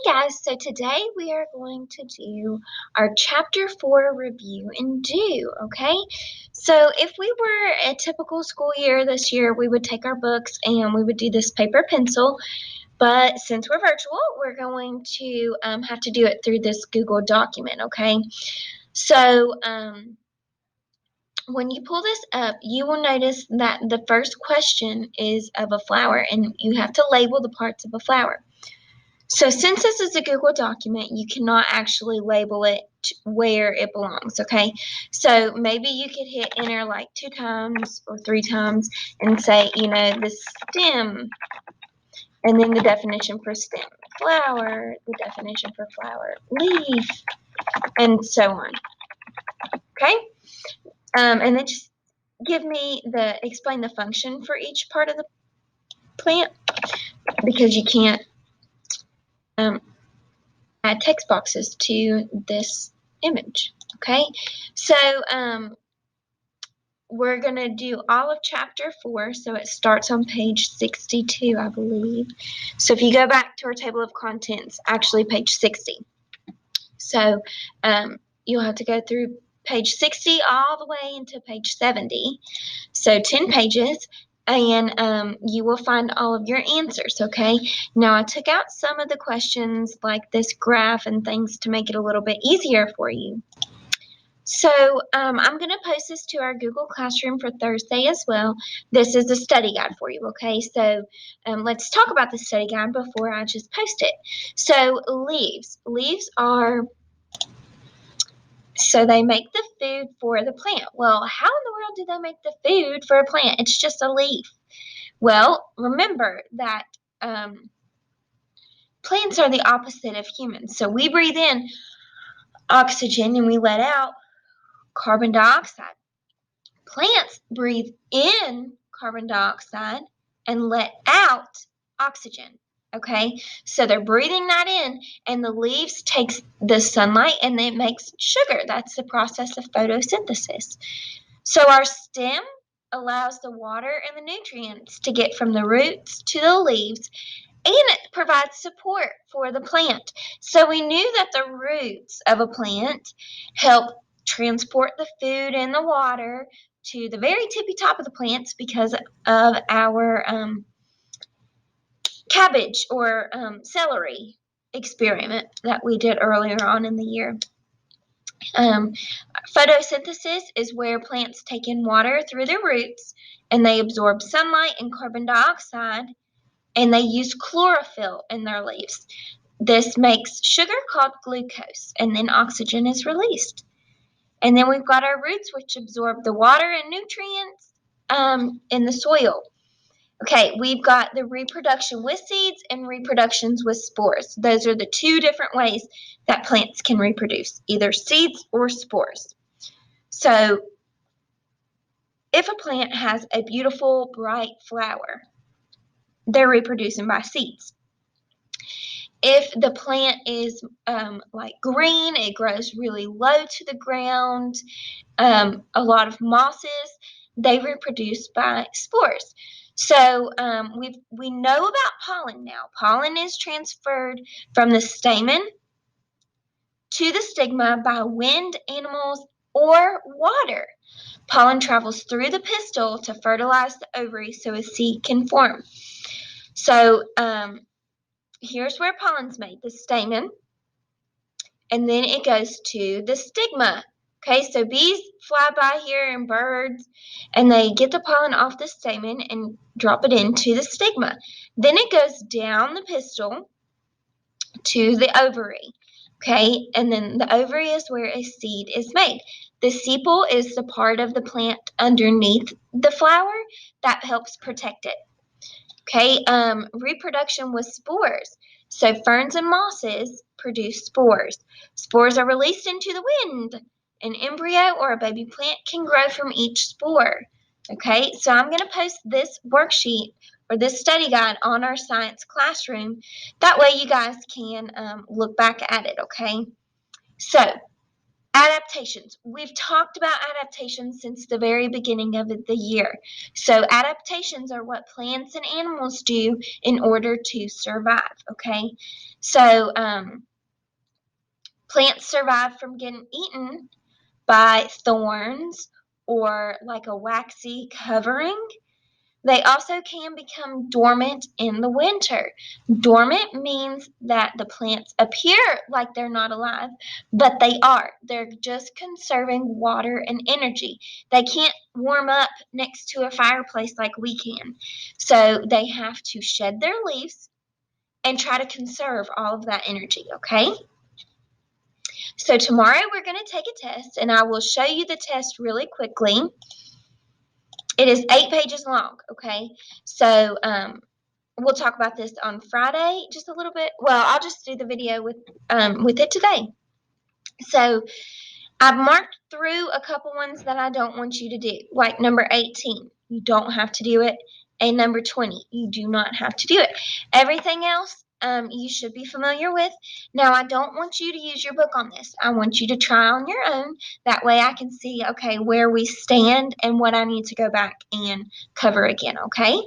Hey guys, so today we are going to do our chapter 4 review and do, okay? So if we were a typical school year this year, we would take our books and we would do this paper pencil, but since we're virtual, we're going to have to do it through this Google document, okay? So when you pull this up, you will notice that the first question is of a flower and you have to label the parts of a flower. So since this is a Google document, you cannot actually label it where it belongs, okay? So maybe you could hit enter like 2 times or 3 times and say, the stem, and then the definition for stem, flower, the definition for flower, leaf, and so on, okay? And then just explain the function for each part of the plant because you can't um, add text boxes to this image. Okay, so we're going to do all of chapter 4, so it starts on page 62, I believe. So if you go back to our table of contents, actually page 60. So you'll have to go through page 60 all the way into page 70. So 10 pages, and you will find all of your answers, okay? Now, I took out some of the questions like this graph and things to make it a little bit easier for you. So I'm going to post this to our Google Classroom for Thursday as well. This is a study guide for you, okay? So let's talk about the study guide before I just post it. So leaves. Leaves are, so they make the food for the plant. Well, how in the world do they make the food for a plant? It's just a leaf. Well, remember that plants are the opposite of humans. So we breathe in oxygen and we let out carbon dioxide. Plants breathe in carbon dioxide and let out oxygen. Okay, so they're breathing that in, and the leaves takes the sunlight and it makes sugar. That's the process of photosynthesis. So our stem allows the water and the nutrients to get from the roots to the leaves, and it provides support for the plant. So we knew that the roots of a plant help transport the food and the water to the very tippy top of the plants because of our cabbage or celery experiment that we did earlier on in the year. Um, Photosynthesis is where plants take in water through their roots and they absorb sunlight and carbon dioxide, and they use chlorophyll in their leaves. This makes sugar called glucose, and then oxygen is released. And then we've got our roots, which absorb the water and nutrients in the soil. Okay, we've got the reproduction with seeds and reproductions with spores. Those are the two different ways that plants can reproduce, either seeds or spores. So if a plant has a beautiful, bright flower, they're reproducing by seeds. If the plant is like green, it grows really low to the ground, a lot of mosses, they reproduce by spores. So we know about pollen now. Pollen is transferred from the stamen to the stigma by wind, animals, or water. Pollen travels through the pistil to fertilize the ovary so a seed can form. So here's where pollen's made, the stamen, and then it goes to the stigma. Okay, so bees fly by here and birds, and they get the pollen off the stamen and drop it into the stigma. Then it goes down the pistil to the ovary. Okay, and then the ovary is where a seed is made. The sepal is the part of the plant underneath the flower that helps protect it. Okay, reproduction with spores. So ferns and mosses produce spores. Spores are released into the wind. An embryo or a baby plant can grow from each spore. Okay, so I'm going to post this worksheet or this study guide on our science classroom. That way you guys can look back at it, okay? So Adaptations. We've talked about adaptations since the very beginning of the year. So adaptations are what plants and animals do in order to survive, okay? So plants survive from getting eaten by thorns or like a waxy covering. They also can become dormant in the winter. Dormant means that the plants appear like they're not alive, but they are. They're just conserving water and energy. They can't warm up next to a fireplace like we can. So they have to shed their leaves and try to conserve all of that energy, okay? So tomorrow we're going to take a test, and I will show you the test really quickly. It is 8 pages long, okay? So we'll talk about this on Friday just a little bit. Well, I'll just do the video with it today. So I've marked through a couple ones that I don't want you to do, like number 18. You don't have to do it. And number 20, you do not have to do it. Everything else you should be familiar with. Now, I don't want you to use your book on this. I want you to try on your own. That way I can see, okay, where we stand and what I need to go back and cover again, okay?